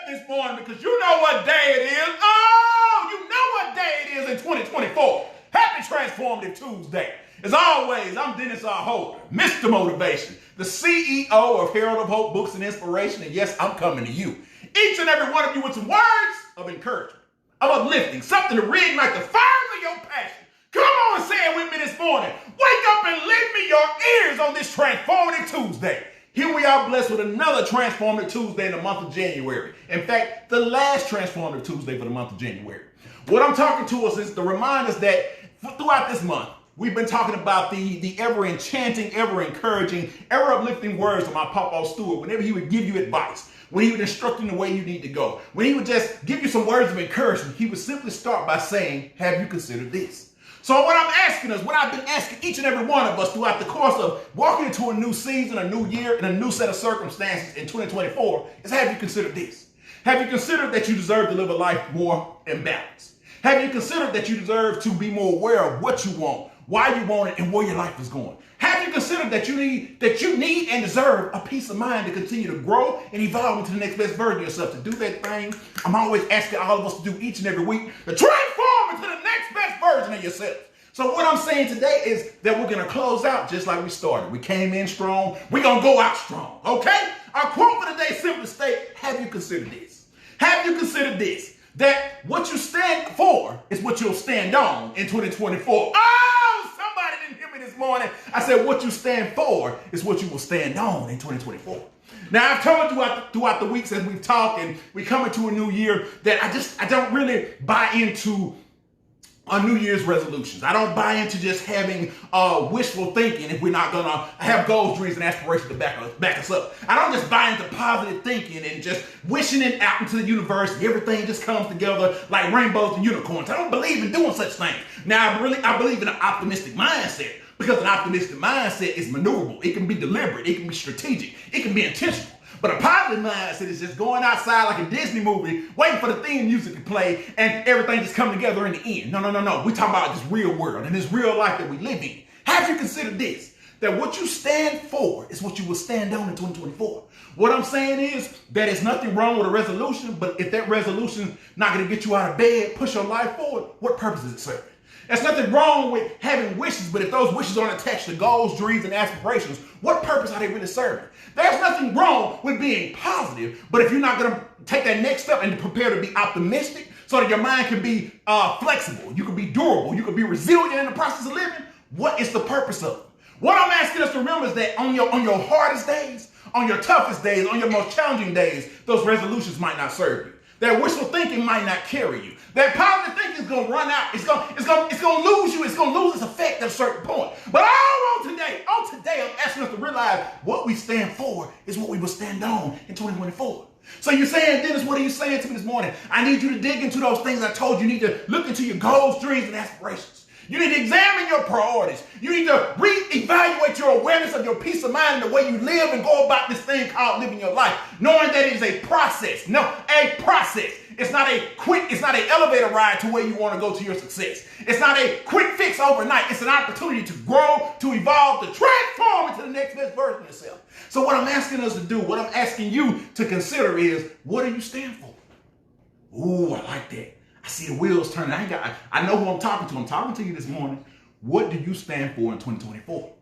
this morning because you know what day it is. Oh, you know what day it is in 2024. Happy Transformative Tuesday. As always, I'm Dennis R. Holder, Mr. Motivation, the CEO of Herald of Hope Books and Inspiration. And yes, I'm coming to you, each and every one of you, with some words of encouragement, of uplifting, something to reignite the fire of your passion. Come on and say it with me this morning. Wake up and lend me your ears on this Transformative Tuesday. Here we are blessed with another Transformative Tuesday in the month of January. In fact, the last Transformative Tuesday for the month of January. What I'm talking to us is to remind us that throughout this month, we've been talking about the ever-enchanting, ever-encouraging, ever-uplifting words of my Papa Stewart whenever he would give you advice, when he would instruct you in the way you need to go, when he would just give you some words of encouragement, he would simply start by saying, have you considered this? So what I'm asking us, what I've been asking each and every one of us throughout the course of walking into a new season, a new year, and a new set of circumstances in 2024 is, have you considered this? Have you considered that you deserve to live a life more in balance? Have you considered that you deserve to be more aware of what you want, why you want it, and where your life is going? Have you considered that you need and deserve a peace of mind to continue to grow and evolve into the next best version of yourself? To do that thing, I'm always asking all of us to do each and every week, to transform into the next best version of yourself. So what I'm saying today is that we're going to close out just like we started. We came in strong. We're going to go out strong, okay? Our quote for today simply states, have you considered this? Have you considered this? That what you stand for is what you'll stand on in 2024. Oh, somebody didn't hear me this morning. I said what you stand for is what you will stand on in 2024. Now, I've told you throughout the weeks as we've talked and we come into a new year that I don't really buy into New Year's resolutions. I don't buy into just having wishful thinking if we're not going to have goals, dreams, and aspirations to back us up. I don't just buy into positive thinking and just wishing it out into the universe and everything just comes together like rainbows and unicorns. I don't believe in doing such things. Now, I believe in an optimistic mindset, because an optimistic mindset is maneuverable. It can be deliberate. It can be strategic. It can be intentional. But a positive mindset is just going outside like a Disney movie, waiting for the theme music to play, and everything just come together in the end. No. We're talking about this real world and this real life that we live in. Have you considered this? That what you stand for is what you will stand on in 2024. What I'm saying is that there's nothing wrong with a resolution, but if that resolution is not going to get you out of bed, push your life forward, what purpose is it serving? There's nothing wrong with having wishes, but if those wishes aren't attached to goals, dreams, and aspirations, what purpose are they really serving? There's nothing wrong with being positive, but if you're not going to take that next step and prepare to be optimistic so that your mind can be flexible, you can be durable, you can be resilient in the process of living, what is the purpose of it? What I'm asking us to remember is that on your hardest days, on your toughest days, on your most challenging days, those resolutions might not serve you. That wishful thinking might not carry you. That positive thinking is going to run out. It's going to lose you. It's going to lose its effect at a certain point. But on today, I'm asking us to realize what we stand for is what we will stand on in 2024. So you're saying, Dennis, what are you saying to me this morning? I need you to dig into those things I told you. You need to look into your goals, dreams, and aspirations. You need to examine your priorities. You need to reevaluate your awareness of your peace of mind and the way you live and go about this thing called living your life, knowing that it is a process. No, a process. It's not an elevator ride to where you want to go to your success. It's not a quick fix overnight. It's an opportunity to grow, to evolve, to transform into the next best version of yourself. So what I'm asking us to do, what I'm asking you to consider is, what do you stand for? Ooh, I like that. I see the wheels turning. I know who I'm talking to. I'm talking to you this morning. What do you stand for in 2024?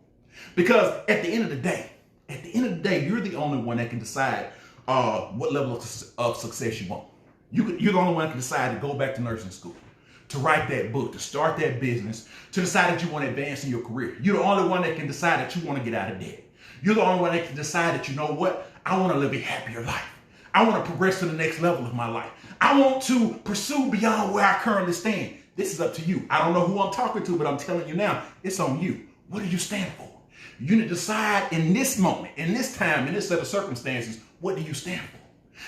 Because at the end of the day, you're the only one that can decide what level of success you want. You're the only one that can decide to go back to nursing school, to write that book, to start that business, to decide that you want to advance in your career. You're the only one that can decide that you want to get out of debt. You're the only one that can decide that, you know what, I want to live a happier life. I want to progress to the next level of my life. I want to pursue beyond where I currently stand. This is up to you. I don't know who I'm talking to, but I'm telling you now, it's on you. What do you stand for? You need to decide in this moment, in this time, in this set of circumstances, what do you stand for?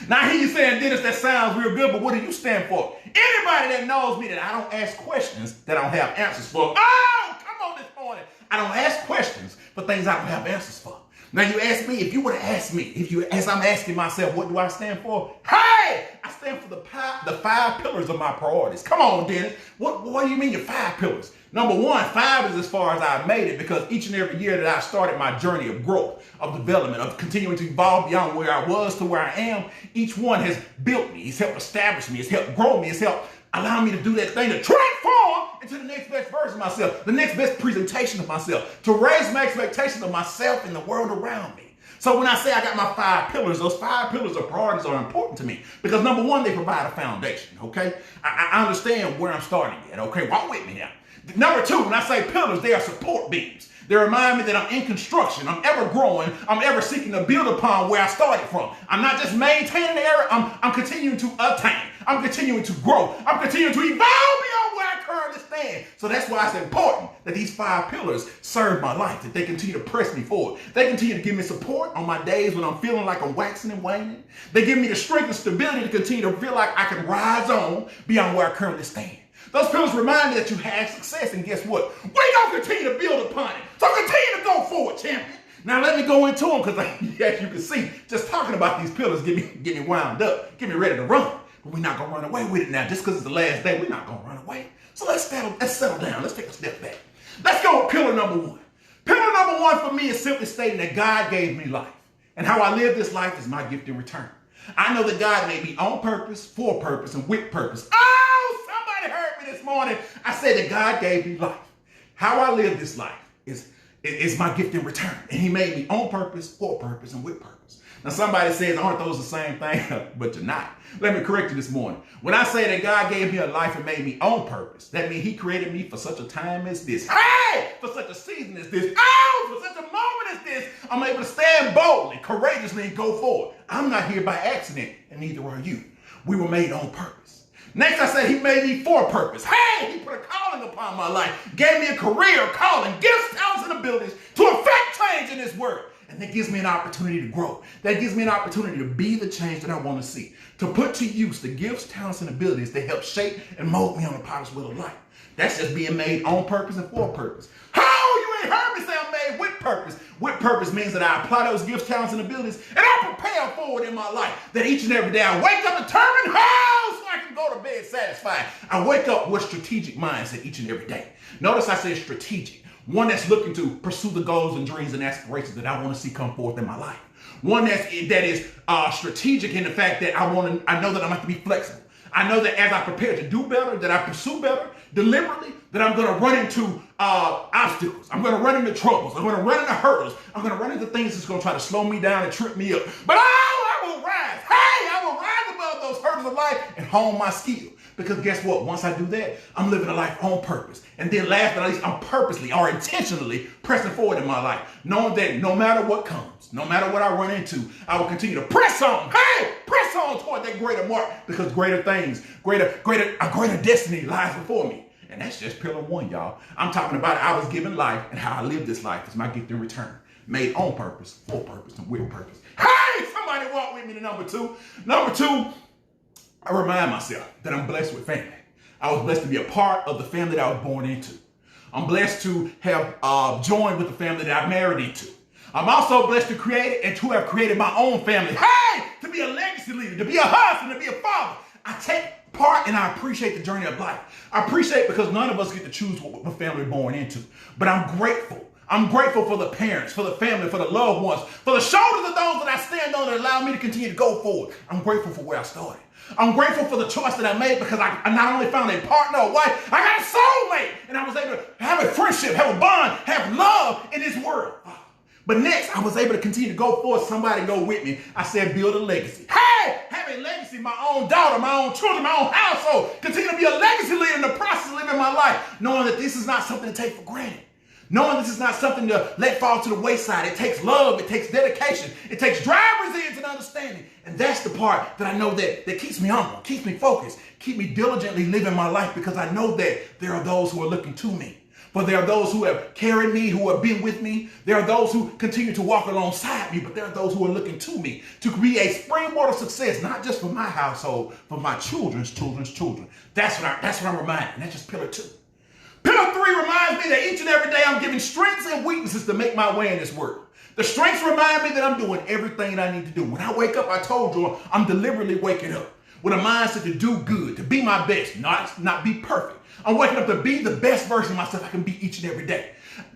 Now, I hear you saying, Dennis, that sounds real good, but what do you stand for? Anybody that knows me that I don't ask questions that I don't have answers for. Oh, come on this morning. I don't ask questions for things I don't have answers for. Now, you ask me, if you would have asked me, as I'm asking myself, what do I stand for? Hey, I stand stand for the 5 pillars of my priorities. Come on, Dennis. What do you mean your 5 pillars? Number 1, 5 is as far as I've made it, because each and every year that I started my journey of growth, of development, of continuing to evolve beyond where I was to where I am, each one has built me. It's helped establish me. It's helped grow me. It's helped allow me to do that thing, to transform into the next best version of myself, the next best presentation of myself, to raise my expectations of myself and the world around me. So when I say I got my 5 pillars, those 5 pillars of priorities are important to me because number 1, they provide a foundation, okay? I understand where I'm starting at, okay? Walk with me now. Number 2, when I say pillars, they are support beams. They remind me that I'm in construction, I'm ever growing, I'm ever seeking to build upon where I started from. I'm not just maintaining the area, I'm continuing to attain. I'm continuing to grow. I'm continuing to evolve beyond where I currently stand. So that's why it's important that these 5 pillars serve my life, that they continue to press me forward. They continue to give me support on my days when I'm feeling like I'm waxing and waning. They give me the strength and stability to continue to feel like I can rise on beyond where I currently stand. Those pillars remind me that you had success, and guess what? We're going to continue to build upon it. So continue to go forward, champion. Now let me go into them because as you can see, just talking about these pillars get me wound up, get me ready to run. But we're not going to run away with it now. Just because it's the last day, we're not going to run away. So let's settle down. Let's take a step back. Let's go with pillar number 1. Pillar number 1 for me is simply stating that God gave me life. And how I live this life is my gift in return. I know that God made me on purpose, for purpose, and with purpose. Oh, somebody heard me this morning. I said that God gave me life. How I live this life is my gift in return. And he made me on purpose, for purpose, and with purpose. Now somebody says, aren't those the same thing? But you're not. Let me correct you this morning. When I say that God gave me a life and made me on purpose, that means he created me for such a time as this. Hey! For such a season as this. Oh! For such a moment as this. I'm able to stand boldly, courageously, and go forward. I'm not here by accident, and neither are you. We were made on purpose. Next, I said he made me for purpose. Hey, he put a calling upon my life, gave me a career, calling, gifts, talents, and abilities to affect change in this world. And that gives me an opportunity to grow. That gives me an opportunity to be the change that I want to see, to put to use the gifts, talents, and abilities that help shape and mold me on the potter's wheel of life. That's just being made on purpose and for purpose. How? You ain't heard me say I'm made with purpose. With purpose means that I apply those gifts, talents, and abilities, and I prepare forward in my life. That each and every day I wake up determined how so I can go to bed satisfied. I wake up with strategic mindset each and every day. Notice I said strategic. One that's looking to pursue the goals and dreams and aspirations that I want to see come forth in my life. One that is strategic in the fact that I know that I'm going to have to be flexible. I know that as I prepare to do better, that I pursue better, deliberately, that I'm going to run into obstacles. I'm going to run into troubles. I'm going to run into hurdles. I'm going to run into things that's going to try to slow me down and trip me up. But I will rise. Hey, I will rise above those hurdles of life and hone my skill. Because guess what? Once I do that, I'm living a life on purpose. And then last but not least, I'm purposely or intentionally pressing forward in my life, knowing that no matter what comes, no matter what I run into, I will continue to press on. Hey, press on toward that greater mark because greater things, a greater destiny lies before me. And that's just pillar 1, y'all. I'm talking about I was given life and how I live this life is my gift in return. Made on purpose, for purpose, and with purpose. Hey, somebody walk with me to number 2. Number 2, I remind myself that I'm blessed with family. I was blessed to be a part of the family that I was born into. I'm blessed to have joined with the family that I married into. I'm also blessed to create and to have created my own family. Hey, to be a legacy leader, to be a husband, to be a father. I take part and I appreciate the journey of life. I appreciate because none of us get to choose what family we're born into. But I'm grateful. I'm grateful for the parents, for the family, for the loved ones, for the shoulders of those that I stand on that allow me to continue to go forward. I'm grateful for where I started. I'm grateful for the choice that I made because I not only found a partner or wife, I got a soulmate. And I was able to have a friendship, have a bond, have love in this world. But next, I was able to continue to go forward. Somebody go with me. I said, build a legacy. Hey, have a legacy, my own daughter, my own children, my own household. Continue to be a legacy leader in the process of living my life, knowing that this is not something to take for granted. Knowing this is not something to let fall to the wayside. It takes love. It takes dedication. It takes driver's ends and understanding. And that's the part that I know that keeps me humble, keeps me focused, keep me diligently living my life because I know that there are those who are looking to me. For there are those who have carried me, who have been with me. There are those who continue to walk alongside me, but there are those who are looking to me to create a springboard of success, not just for my household, for my children's children's children. That's what I'm reminded. And that's just pillar 2. Pillar 3 reminds me that each and every day I'm giving strengths and weaknesses to make my way in this world. The strengths remind me that I'm doing everything I need to do. When I wake up, I told you I'm deliberately waking up. with a mindset to do good, to be my best, not be perfect. I'm waking up to be the best version of myself I can be each and every day.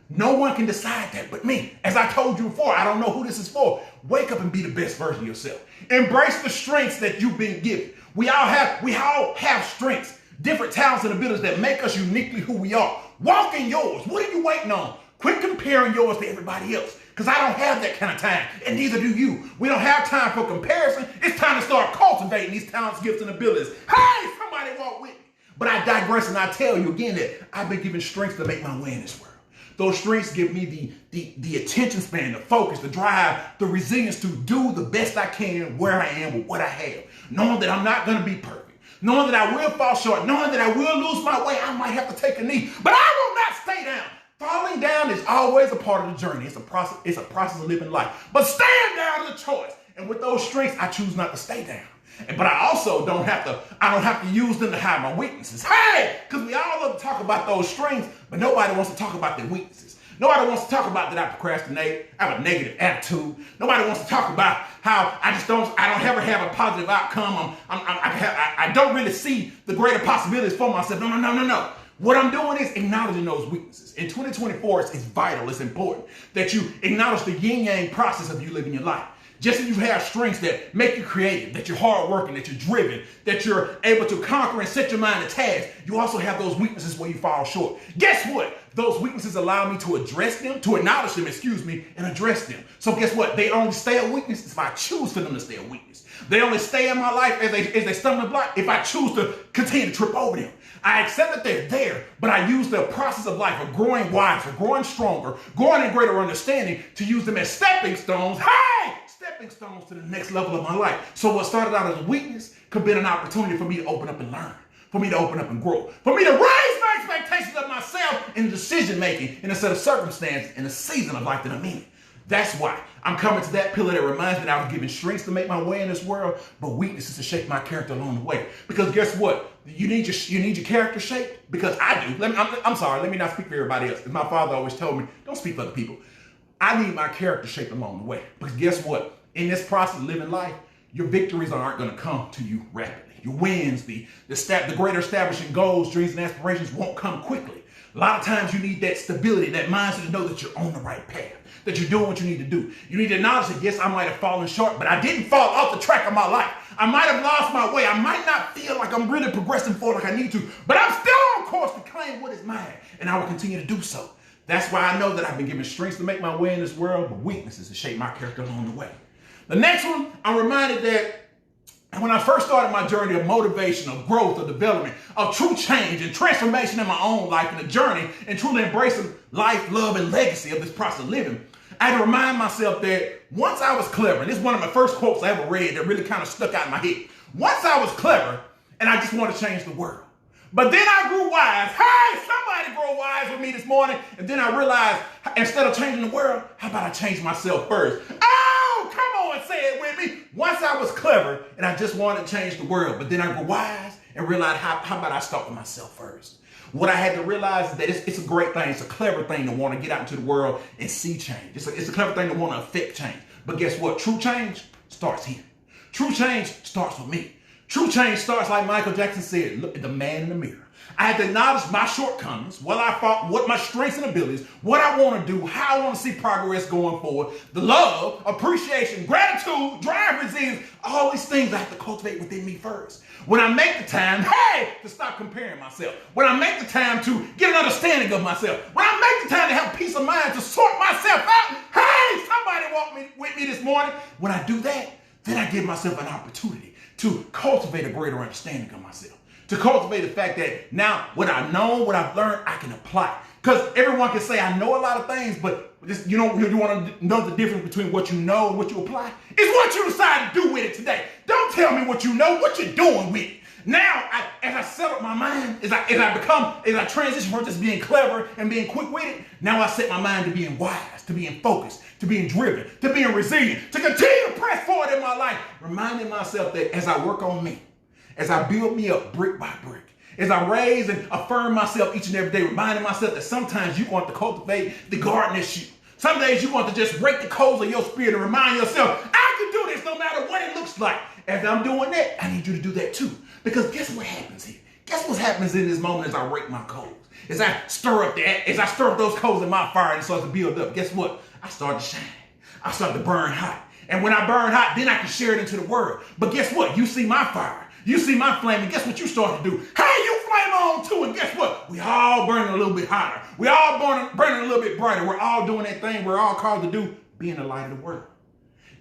No one can decide that but me. As I told you before, I don't know who this is for. Wake up and be the best version of yourself. Embrace the strengths that you've been given. We all have strengths, different talents and abilities that make us uniquely who we are. Walk in yours. What are you waiting on? Quit comparing yours to everybody else, because I don't have that kind of time, and neither do you. We don't have time for comparison. It's time to start cultivating these talents, gifts, and abilities. Hey, somebody walk with me. But I digress, and I tell you again that I've been given strengths to make my way in this world. Those strengths give me the attention span, the focus, the drive, the resilience to do the best I can where I am with what I have. Knowing that I'm not going to be perfect. Knowing that I will fall short. Knowing that I will lose my way. I might have to take a knee. But I will not stay down. Falling down is always a part of the journey. It's a process of living life. But staying down is a choice. And with those strengths, I choose not to stay down. But I also don't have to use them to hide my weaknesses. Hey, because we all love to talk about those strengths, but nobody wants to talk about their weaknesses. Nobody wants to talk about that I procrastinate, I have a negative attitude. Nobody wants to talk about how I don't ever have a positive outcome. I don't really see the greater possibilities for myself. No. What I'm doing is acknowledging those weaknesses. In 2024, it's vital, it's important that you acknowledge the yin-yang process of you living your life. Just as you have strengths that make you creative, that you're hardworking, that you're driven, that you're able to conquer and set your mind to tasks, you also have those weaknesses where you fall short. Guess what? Those weaknesses allow me to address them, to acknowledge them, and address them. So guess what? They only stay a weakness if I choose for them to stay a weakness. They only stay in my life as they stumbling block if I choose to continue to trip over them. I accept that they're there, but I use the process of life of growing wiser, growing stronger, growing in greater understanding to use them as stepping stones. Hey! Stepping stones to the next level of my life. So what started out as a weakness could be an opportunity for me to open up and learn, for me to open up and grow, for me to raise my expectations of myself in decision making in a set of circumstances in the season of life that I'm in. That's why I'm coming to that pillar that reminds me that I was given strengths to make my way in this world, but weaknesses to shape my character along the way. Because guess what? You need your character shaped? Because I do. I'm sorry, let me not speak for everybody else. My father always told me, don't speak for other people. I need my character shaped along the way. Because guess what? In this process of living life, your victories aren't going to come to you rapidly. Your wins, the greater establishing goals, dreams, and aspirations won't come quickly. A lot of times you need that stability, that mindset to know that you're on the right path, that you're doing what you need to do. You need to acknowledge that, yes, I might have fallen short, but I didn't fall off the track of my life. I might have lost my way. I might not feel like I'm really progressing forward like I need to, but I'm still on course to claim what is mine, and I will continue to do so. That's why I know that I've been given strengths to make my way in this world, but weaknesses to shape my character along the way. The next one, I'm reminded that when I first started my journey of motivation, of growth, of development, of true change and transformation in my own life and the journey and truly embracing life, love, and legacy of this process of living, I had to remind myself that once I was clever, and this is one of my first quotes I ever read that really kind of stuck out in my head. Once I was clever, and I just wanted to change the world. But then I grew wise. Hey, somebody grow wise with me this morning. And then I realized, instead of changing the world, how about I change myself first? Oh, come on, say it with me. Once I was clever, and I just wanted to change the world. But then I grew wise and realized, how about I start with myself first? What I had to realize is that it's a great thing. It's a clever thing to want to get out into the world and see change. It's a clever thing to want to affect change. But guess what? True change starts here. True change starts with me. True change starts like Michael Jackson said, look at the man in the mirror. I had to acknowledge my shortcomings, what my strengths and abilities, what I want to do, how I want to see progress going forward, the love, appreciation, gratitude, drive, resilience, all these things I have to cultivate within me first. When I make the time, to stop comparing myself. When I make the time to get an understanding of myself. When I make the time to have peace of mind, to sort myself out. Hey, somebody walk with me this morning. When I do that, then I give myself an opportunity to cultivate a greater understanding of myself. To cultivate the fact that now what I know, what I've learned, I can apply. Because everyone can say, I know a lot of things, but you want to know the difference between what you know and what you apply? It's what you decide to do with it today. Don't tell me what you know, what you're doing with it. Now, as I settle my mind, as I transition from just being clever and being quick with it, now I set my mind to being wise, to being focused, to being driven, to being resilient, to continue to press forward in my life, reminding myself that as I work on me, as I build me up brick by brick, as I raise and affirm myself each and every day, reminding myself that sometimes you want to cultivate the garden that's you. Some days you want to just break the coals of your spirit and remind yourself, I can do this no matter what it looks like. as I'm doing that, I need you to do that too. Because guess what happens here? Guess what happens in this moment as I rake my coals? As I stir up those coals in my fire and it starts to build up, guess what? I start to shine. I start to burn hot. And when I burn hot, then I can share it into the world. But guess what? You see my fire. You see my flame, and guess what you start to do? Hey, you flame on too, and guess what? We all burning a little bit hotter. We all burning a little bit brighter. We're all doing that thing we're all called to do, being the light of the world.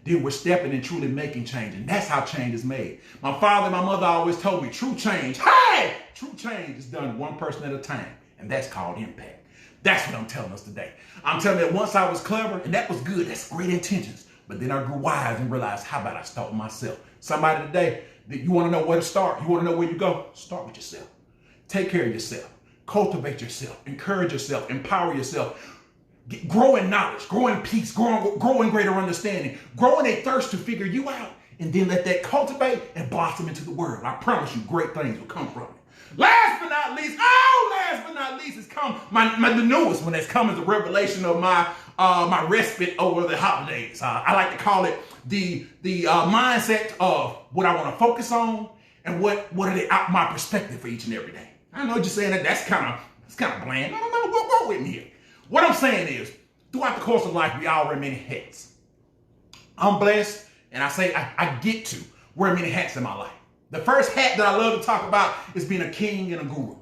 Then we're stepping and truly making change, and that's how change is made. My father and my mother always told me, true change is done one person at a time, and that's called impact. That's what I'm telling us today. I'm telling you that once I was clever, and that was good, that's great intentions, but then I grew wise and realized, how about I start with myself? Somebody today, you want to know where to start? You want to know where you go? Start with yourself. Take care of yourself. Cultivate yourself. Encourage yourself. Empower yourself. Grow in knowledge. Grow in peace. Grow in greater understanding. Grow in a thirst to figure you out. And then let that cultivate and blossom into the world. I promise you, great things will come from it. Last but not least, has come the newest one that's come as a revelation of my respite over the holidays. I like to call it the mindset of what I want to focus on and what are my perspective for each and every day. I know you're saying that's kind of bland. I don't know what with me here. What I'm saying is, throughout the course of life, we all wear many hats. I'm blessed, and I get to wear many hats in my life. The first hat that I love to talk about is being a king and a guru.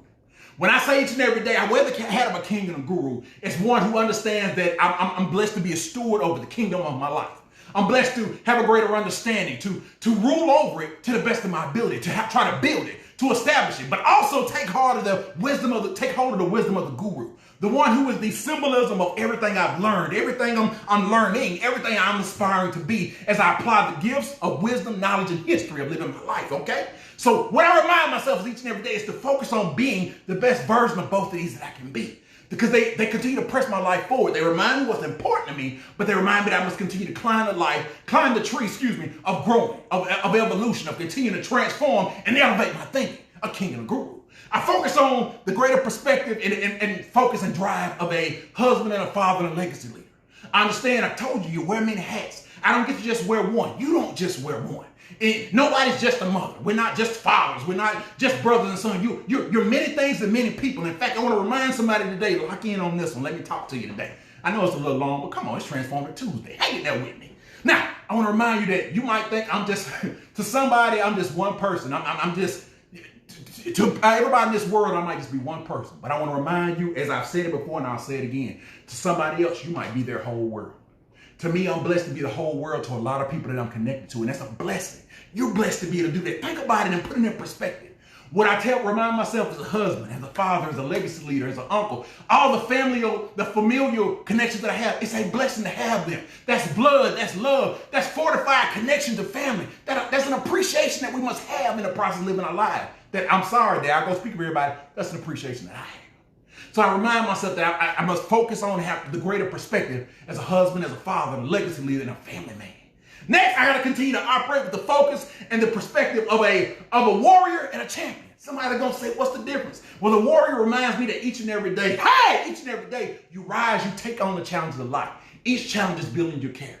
When I say each and every day, I wear the hat of a king and a guru. It's one who understands that I'm blessed to be a steward over the kingdom of my life. I'm blessed to have a greater understanding, to rule over it to the best of my ability, to try to build it, to establish it, but also take hold of the wisdom of the guru, the one who is the symbolism of everything I've learned, everything I'm learning, everything I'm aspiring to be as I apply the gifts of wisdom, knowledge, and history of living my life, okay? So what I remind myself each and every day is to focus on being the best version of both of these that I can be. Because they continue to press my life forward. They remind me what's important to me, but they remind me that I must continue to climb the tree, of growing, of evolution, of continuing to transform and elevate my thinking, a king and a guru. I focus on the greater perspective and focus and drive of a husband and a father and a legacy leader. I understand, I told you wear many hats. I don't get to just wear one. You don't just wear one. Nobody's just a mother. We're not just fathers. We're not just brothers and sons. You're many things to many people. In fact, I want to remind somebody today, lock in on this one. Let me talk to you today. I know it's a little long, but come on, it's Transformative Tuesday. Hang in there with me. Now, I want to remind you that you might think I'm just, to somebody, I'm just one person. I'm just, to everybody in this world, I might just be one person. But I want to remind you, as I've said it before and I'll say it again, to somebody else, you might be their whole world. To me, I'm blessed to be the whole world to a lot of people that I'm connected to, and that's a blessing. You're blessed to be able to do that. Think about it and put it in perspective. What I remind myself as a husband, as a father, as a legacy leader, as an uncle, all the familial connections that I have, it's a blessing to have them. That's blood, that's love, that's fortified connection to family. That's an appreciation that we must have in the process of living our lives. That I'm sorry, Dad, I go speak for everybody. That's an appreciation that I have. So I remind myself that I must focus on have the greater perspective as a husband, as a father, a legacy leader, and a family man. Next, I got to continue to operate with the focus and the perspective of a warrior and a champion. Somebody's going to say, what's the difference? Well, the warrior reminds me that each and every day, you rise, you take on the challenges of life. Each challenge is building your character.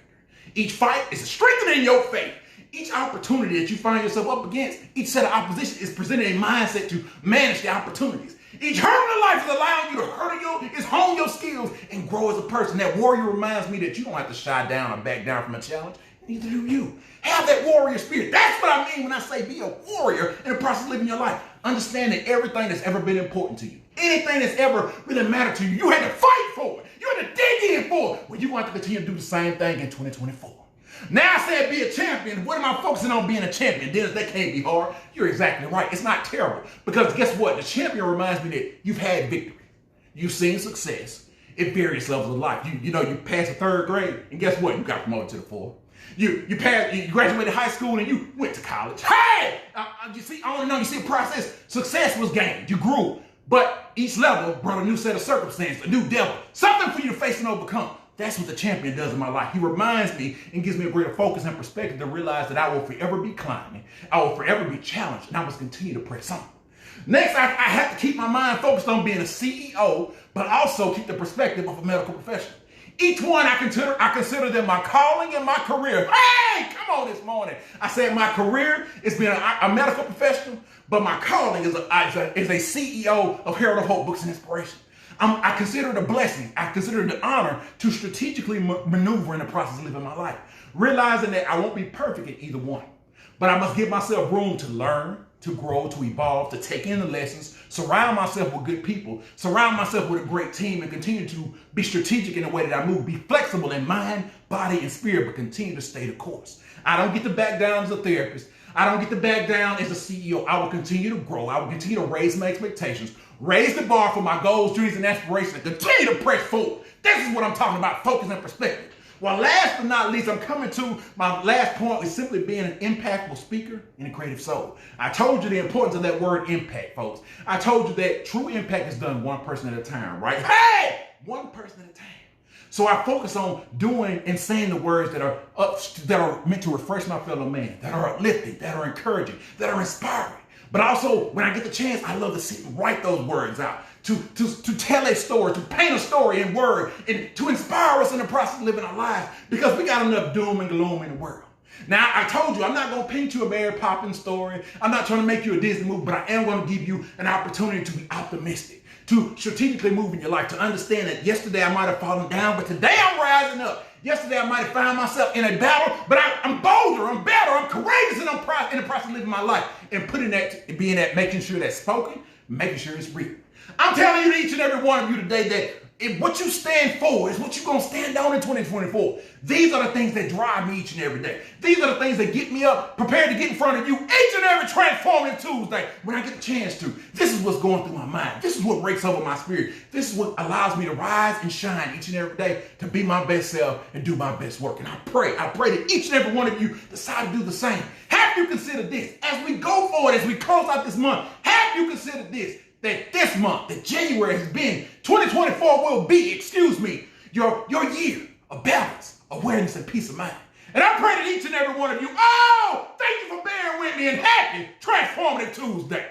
Each fight is strengthening your faith. Each opportunity that you find yourself up against, each set of opposition is presenting a mindset to manage the opportunities. Each hurdle in life is allowing you to hone your skills and grow as a person. That warrior reminds me that you don't have to shy down or back down from a challenge. Neither do you. Have that warrior spirit. That's what I mean when I say be a warrior in the process of living your life. Understand that everything that's ever been important to you, anything that's ever really mattered to you, you had to fight for it. You had to dig in for it. Well, you're going to continue to do the same thing in 2024. Now I said be a champion. What am I focusing on being a champion? Dennis, that can't be hard. You're exactly right. It's not terrible. Because guess what? The champion reminds me that you've had victory. You've seen success at various levels of life. You passed the third grade, and guess what? You got promoted to the fourth. You graduated high school and you went to college. Hey! You see a process. Success was gained. You grew. But each level brought a new set of circumstances, a new devil, something for you to face and overcome. That's what the champion does in my life. He reminds me and gives me a greater focus and perspective to realize that I will forever be climbing. I will forever be challenged, and I must continue to press on. Next, I have to keep my mind focused on being a CEO, but also keep the perspective of a medical professional. Each one I consider them my calling and my career. Hey, come on this morning. I said my career is being a medical professional, but my calling is a CEO of Herald of Hope Books and Inspiration. I consider it a blessing. I consider it an honor to strategically maneuver in the process of living my life, realizing that I won't be perfect in either one, but I must give myself room to learn, to grow, to evolve, to take in the lessons, surround myself with good people, surround myself with a great team, and continue to be strategic in the way that I move, be flexible in mind, body, and spirit, but continue to stay the course. I don't get to back down as a therapist. I don't get to back down as a CEO. I will continue to grow. I will continue to raise my expectations, raise the bar for my goals, dreams, and aspirations, and continue to press forward. This is what I'm talking about, focus and perspective. Well, last but not least, I'm coming to my last point is simply being an impactful speaker and a creative soul. I told you the importance of that word impact, folks. I told you that true impact is done one person at a time, right? Hey! One person at a time. So I focus on doing and saying the words that are meant to refresh my fellow man, that are uplifting, that are encouraging, that are inspiring. But also, when I get the chance, I love to sit and write those words out, to tell a story, to paint a story in word, and to inspire us in the process of living our lives, because we got enough doom and gloom in the world. Now, I told you, I'm not going to paint you a Mary Poppins story. I'm not trying to make you a Disney movie, but I am going to give you an opportunity to be optimistic, to strategically move in your life, to understand that yesterday I might have fallen down, but today I'm rising up. Yesterday I might have found myself in a battle, but I'm bolder, I'm better, I'm courageous, and I'm in the process of living my life and making sure that's spoken, making sure it's real. I'm telling you, each and every one of you today, that what you stand for is what you're going to stand on in 2024. These are the things that drive me each and every day. These are the things that get me up, prepared to get in front of you each and every Transformative Tuesday when I get a chance to. This is what's going through my mind. This is what breaks over my spirit. This is what allows me to rise and shine each and every day, to be my best self and do my best work. And I pray that each and every one of you decide to do the same. Have you considered this? As we go forward, as we close out this month, have you considered this? That this month, that January has been, 2024 will be, your year of balance, awareness, and peace of mind. And I pray that each and every one of you, thank you for bearing with me, and happy Transformative Tuesday.